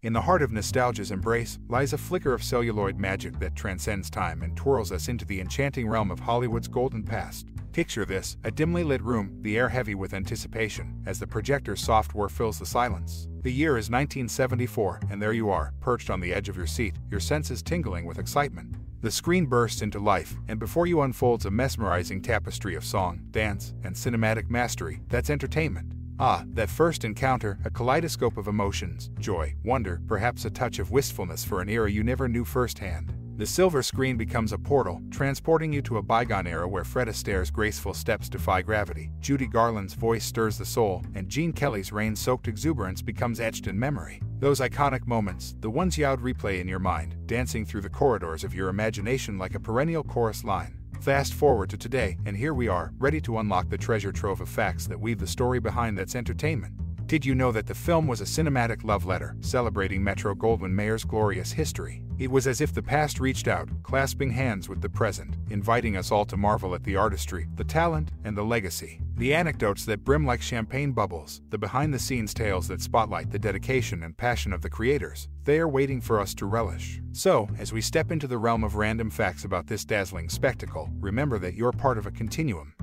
In the heart of nostalgia's embrace lies a flicker of celluloid magic that transcends time and twirls us into the enchanting realm of Hollywood's golden past. Picture this, a dimly lit room, the air heavy with anticipation, as the projector's soft whir fills the silence. The year is 1974, and there you are, perched on the edge of your seat, your senses tingling with excitement. The screen bursts into life, and before you unfolds a mesmerizing tapestry of song, dance, and cinematic mastery. That's entertainment. Ah, that first encounter, a kaleidoscope of emotions, joy, wonder, perhaps a touch of wistfulness for an era you never knew firsthand. The silver screen becomes a portal, transporting you to a bygone era where Fred Astaire's graceful steps defy gravity, Judy Garland's voice stirs the soul, and Gene Kelly's rain-soaked exuberance becomes etched in memory. Those iconic moments, the ones you replay in your mind, dancing through the corridors of your imagination like a perennial chorus line. Fast forward to today, and here we are, ready to unlock the treasure trove of facts that weave the story behind That's Entertainment. Did you know that the film was a cinematic love letter, celebrating Metro-Goldwyn-Mayer's glorious history? It was as if the past reached out, clasping hands with the present, inviting us all to marvel at the artistry, the talent, and the legacy. The anecdotes that brim like champagne bubbles, the behind-the-scenes tales that spotlight the dedication and passion of the creators, they are waiting for us to relish. So, as we step into the realm of random facts about this dazzling spectacle, remember that you're part of a continuum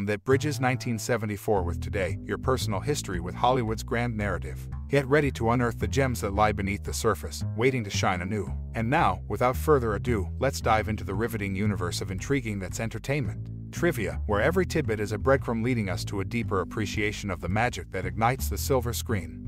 that bridges 1974 with today, your personal history with Hollywood's grand narrative. Get ready to unearth the gems that lie beneath the surface, waiting to shine anew. And now, without further ado, let's dive into the riveting universe of intriguing That's Entertainment. Trivia, where every tidbit is a breadcrumb leading us to a deeper appreciation of the magic that ignites the silver screen.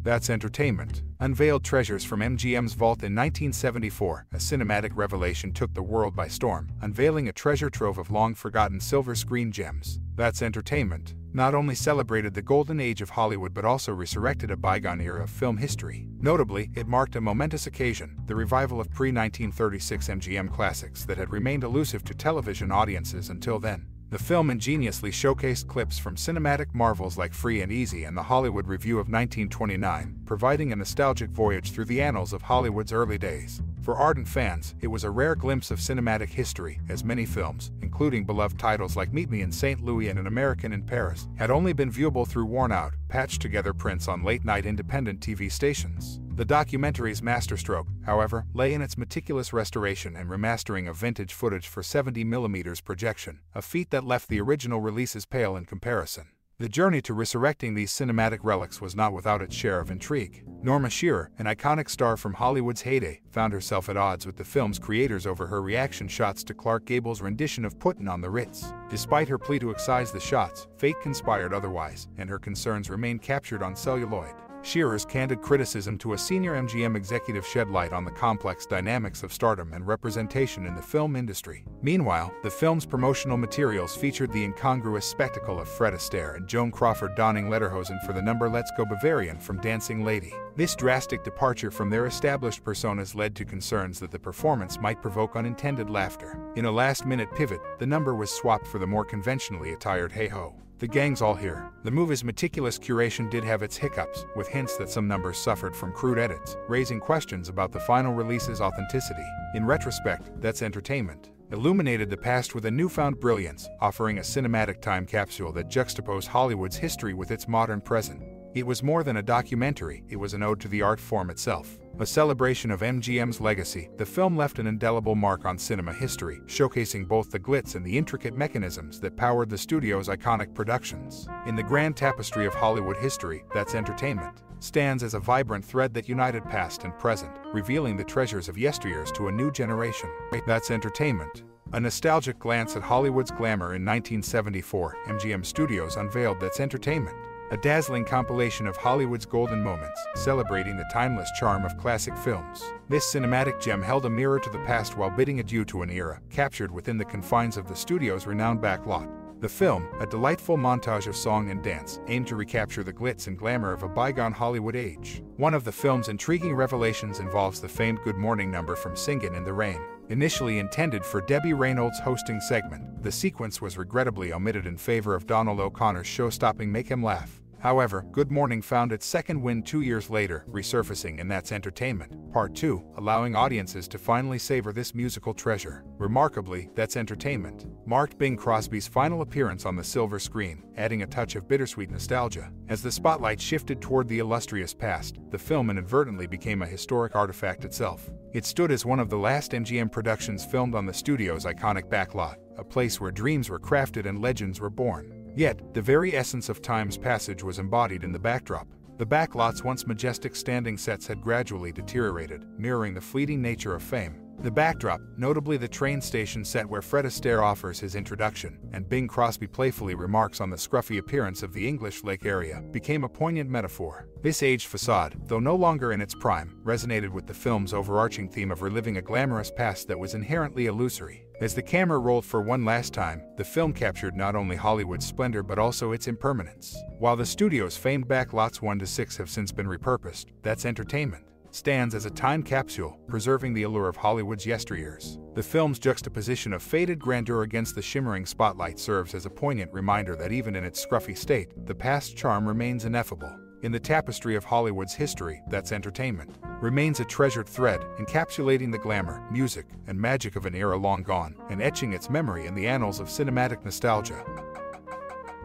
That's Entertainment. Unveiled treasures from MGM's vault in 1974, a cinematic revelation took the world by storm, unveiling a treasure trove of long-forgotten silver screen gems. That's Entertainment not only celebrated the golden age of Hollywood but also resurrected a bygone era of film history. Notably, it marked a momentous occasion, the revival of pre-1936 MGM classics that had remained elusive to television audiences until then. The film ingeniously showcased clips from cinematic marvels like Free and Easy and The Hollywood Review of 1929, providing a nostalgic voyage through the annals of Hollywood's early days. For ardent fans, it was a rare glimpse of cinematic history, as many films, including beloved titles like Meet Me in St. Louis and An American in Paris, had only been viewable through worn-out, patched-together prints on late-night independent TV stations. The documentary's masterstroke, however, lay in its meticulous restoration and remastering of vintage footage for 70mm projection, a feat that left the original releases pale in comparison. The journey to resurrecting these cinematic relics was not without its share of intrigue. Norma Shearer, an iconic star from Hollywood's heyday, found herself at odds with the film's creators over her reaction shots to Clark Gable's rendition of Puttin' on the Ritz. Despite her plea to excise the shots, fate conspired otherwise, and her concerns remained captured on celluloid. Shearer's candid criticism to a senior MGM executive shed light on the complex dynamics of stardom and representation in the film industry. Meanwhile, the film's promotional materials featured the incongruous spectacle of Fred Astaire and Joan Crawford donning lederhosen for the number Let's Go Bavarian from Dancing Lady. This drastic departure from their established personas led to concerns that the performance might provoke unintended laughter. In a last-minute pivot, the number was swapped for the more conventionally attired Hey Ho. The gang's all here. The movie's meticulous curation did have its hiccups, with hints that some numbers suffered from crude edits, raising questions about the final release's authenticity. In retrospect, That's Entertainment illuminated the past with a newfound brilliance, offering a cinematic time capsule that juxtaposed Hollywood's history with its modern present. It was more than a documentary, it was an ode to the art form itself. A celebration of MGM's legacy, the film left an indelible mark on cinema history, showcasing both the glitz and the intricate mechanisms that powered the studio's iconic productions. In the grand tapestry of Hollywood history, That's Entertainment stands as a vibrant thread that united past and present, revealing the treasures of yesteryears to a new generation. That's Entertainment. A nostalgic glance at Hollywood's glamour in 1974, MGM Studios unveiled That's Entertainment. A dazzling compilation of Hollywood's golden moments, celebrating the timeless charm of classic films. This cinematic gem held a mirror to the past while bidding adieu to an era, captured within the confines of the studio's renowned backlot. The film, a delightful montage of song and dance, aimed to recapture the glitz and glamour of a bygone Hollywood age. One of the film's intriguing revelations involves the famed Good Morning number from Singin' in the Rain. Initially intended for Debbie Reynolds' hosting segment, the sequence was regrettably omitted in favor of Donald O'Connor's show-stopping Make 'Em Laugh. However, Good Morning found its second win 2 years later, resurfacing in That's Entertainment, Part 2, allowing audiences to finally savor this musical treasure. Remarkably, That's Entertainment marked Bing Crosby's final appearance on the silver screen, adding a touch of bittersweet nostalgia. As the spotlight shifted toward the illustrious past, the film inadvertently became a historic artifact itself. It stood as one of the last MGM productions filmed on the studio's iconic backlot, a place where dreams were crafted and legends were born. Yet, the very essence of time's passage was embodied in the backdrop. The backlot's once majestic standing sets had gradually deteriorated, mirroring the fleeting nature of fame. The backdrop, notably the train station set where Fred Astaire offers his introduction, and Bing Crosby playfully remarks on the scruffy appearance of the English Lake area, became a poignant metaphor. This aged facade, though no longer in its prime, resonated with the film's overarching theme of reliving a glamorous past that was inherently illusory. As the camera rolled for one last time, the film captured not only Hollywood's splendor but also its impermanence. While the studio's famed backlots 1 to 6 have since been repurposed, That's Entertainment stands as a time capsule, preserving the allure of Hollywood's yesteryears. The film's juxtaposition of faded grandeur against the shimmering spotlight serves as a poignant reminder that even in its scruffy state, the past's charm remains ineffable. In the tapestry of Hollywood's history, That's Entertainment remains a treasured thread, encapsulating the glamour, music, and magic of an era long gone, and etching its memory in the annals of cinematic nostalgia.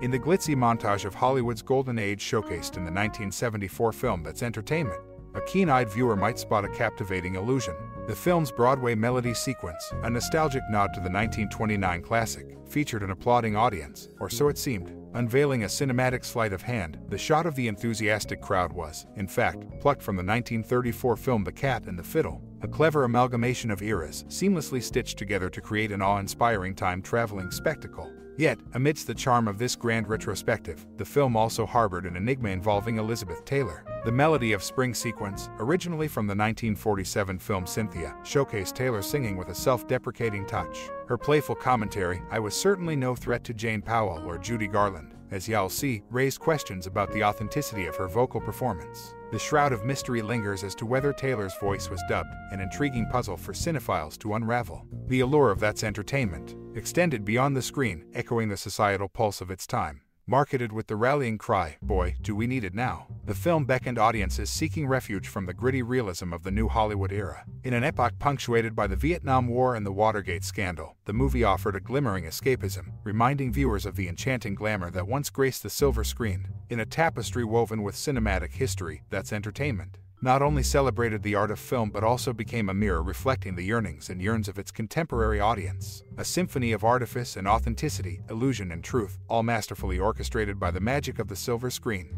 In the glitzy montage of Hollywood's golden age showcased in the 1974 film That's Entertainment, a keen-eyed viewer might spot a captivating illusion. The film's Broadway melody sequence, a nostalgic nod to the 1929 classic, featured an applauding audience, or so it seemed. Unveiling a cinematic sleight of hand, the shot of the enthusiastic crowd was, in fact, plucked from the 1934 film The Cat and the Fiddle, a clever amalgamation of eras seamlessly stitched together to create an awe-inspiring time-traveling spectacle. Yet, amidst the charm of this grand retrospective, the film also harbored an enigma involving Elizabeth Taylor. The melody of Spring sequence, originally from the 1947 film Cynthia, showcased Taylor singing with a self-deprecating touch. Her playful commentary, "I was certainly no threat to Jane Powell or Judy Garland," as you'll see, raised questions about the authenticity of her vocal performance. The shroud of mystery lingers as to whether Taylor's voice was dubbed, an intriguing puzzle for cinephiles to unravel. The allure of That's Entertainment extended beyond the screen, echoing the societal pulse of its time. Marketed with the rallying cry, "Boy, do we need it now," the film beckoned audiences seeking refuge from the gritty realism of the new Hollywood era. In an epoch punctuated by the Vietnam War and the Watergate scandal, the movie offered a glimmering escapism, reminding viewers of the enchanting glamour that once graced the silver screen. In a tapestry woven with cinematic history, That's Entertainment not only celebrated the art of film but also became a mirror reflecting the yearnings and yearns of its contemporary audience. A symphony of artifice and authenticity, illusion and truth, all masterfully orchestrated by the magic of the silver screen.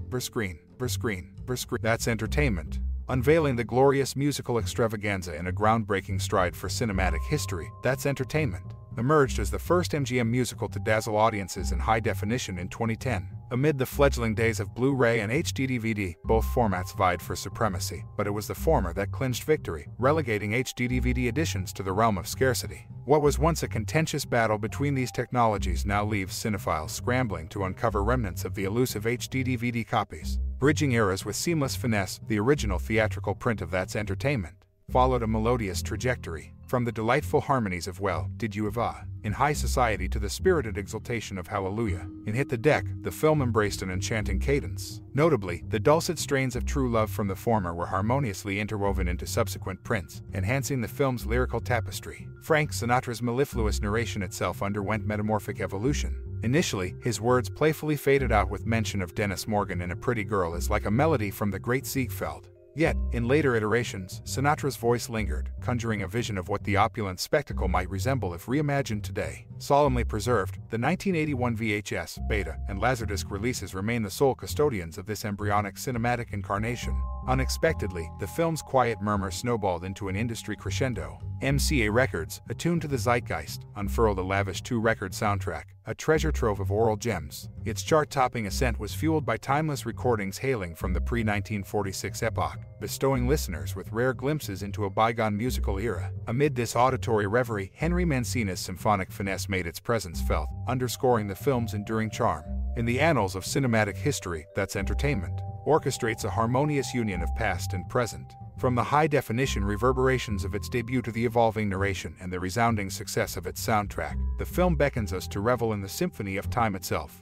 That's Entertainment, unveiling the glorious musical extravaganza in a groundbreaking stride for cinematic history. That's Entertainment emerged as the first MGM musical to dazzle audiences in high definition in 2010. Amid the fledgling days of Blu-ray and HD DVD, both formats vied for supremacy, but it was the former that clinched victory, relegating HD DVD editions to the realm of scarcity. What was once a contentious battle between these technologies now leaves cinephiles scrambling to uncover remnants of the elusive HD DVD copies. Bridging eras with seamless finesse, the original theatrical print of That's Entertainment followed a melodious trajectory. From the delightful harmonies of Well, Did You Ever? In High Society to the spirited exultation of Hallelujah. In Hit the Deck, the film embraced an enchanting cadence. Notably, the dulcet strains of True Love from the former were harmoniously interwoven into subsequent prints, enhancing the film's lyrical tapestry. Frank Sinatra's mellifluous narration itself underwent metamorphic evolution. Initially, his words playfully faded out with mention of Dennis Morgan in A Pretty Girl as like a melody from the great Ziegfeld. Yet, in later iterations, Sinatra's voice lingered, conjuring a vision of what the opulent spectacle might resemble if reimagined today. Solemnly preserved, the 1981 VHS, Beta, and Laserdisc releases remain the sole custodians of this embryonic cinematic incarnation. Unexpectedly, the film's quiet murmur snowballed into an industry crescendo. MCA Records, attuned to the zeitgeist, unfurled a lavish 2-record soundtrack, a treasure trove of oral gems. Its chart-topping ascent was fueled by timeless recordings hailing from the pre-1946 epoch, bestowing listeners with rare glimpses into a bygone musical era. Amid this auditory reverie, Henry Mancini's symphonic finesse made its presence felt, underscoring the film's enduring charm. In the annals of cinematic history, That's Entertainment orchestrates a harmonious union of past and present. From the high-definition reverberations of its debut to the evolving narration and the resounding success of its soundtrack, the film beckons us to revel in the symphony of time itself,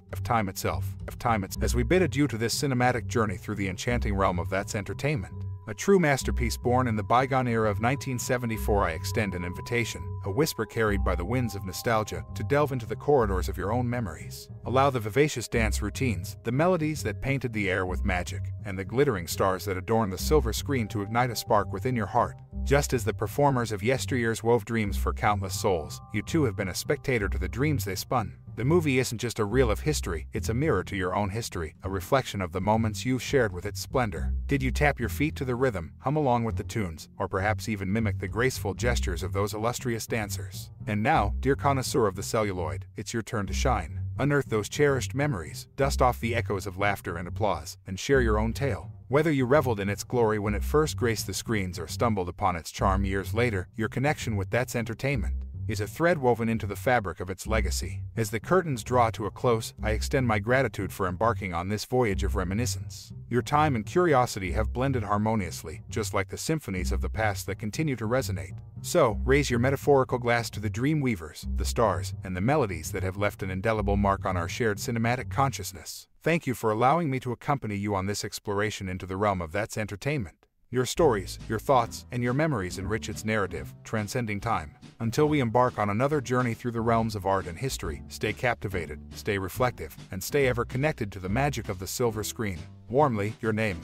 as we bid adieu to this cinematic journey through the enchanting realm of that's entertainment. A true masterpiece born in the bygone era of 1974, I extend an invitation, a whisper carried by the winds of nostalgia, to delve into the corridors of your own memories. Allow the vivacious dance routines, the melodies that painted the air with magic, and the glittering stars that adorn the silver screen to ignite a spark within your heart. Just as the performers of yesteryears wove dreams for countless souls, you too have been a spectator to the dreams they spun. The movie isn't just a reel of history, it's a mirror to your own history, a reflection of the moments you've shared with its splendor. Did you tap your feet to the rhythm, hum along with the tunes, or perhaps even mimic the graceful gestures of those illustrious dancers? And now, dear connoisseur of the celluloid, it's your turn to shine. Unearth those cherished memories, dust off the echoes of laughter and applause, and share your own tale. Whether you reveled in its glory when it first graced the screens or stumbled upon its charm years later, your connection with that's entertainment is a thread woven into the fabric of its legacy. As the curtains draw to a close, I extend my gratitude for embarking on this voyage of reminiscence. Your time and curiosity have blended harmoniously, just like the symphonies of the past that continue to resonate. So, raise your metaphorical glass to the dream weavers, the stars, and the melodies that have left an indelible mark on our shared cinematic consciousness. Thank you for allowing me to accompany you on this exploration into the realm of that's entertainment. Your stories, your thoughts, and your memories enrich its narrative, transcending time. Until we embark on another journey through the realms of art and history, stay captivated, stay reflective, and stay ever connected to the magic of the silver screen. Warmly, your name.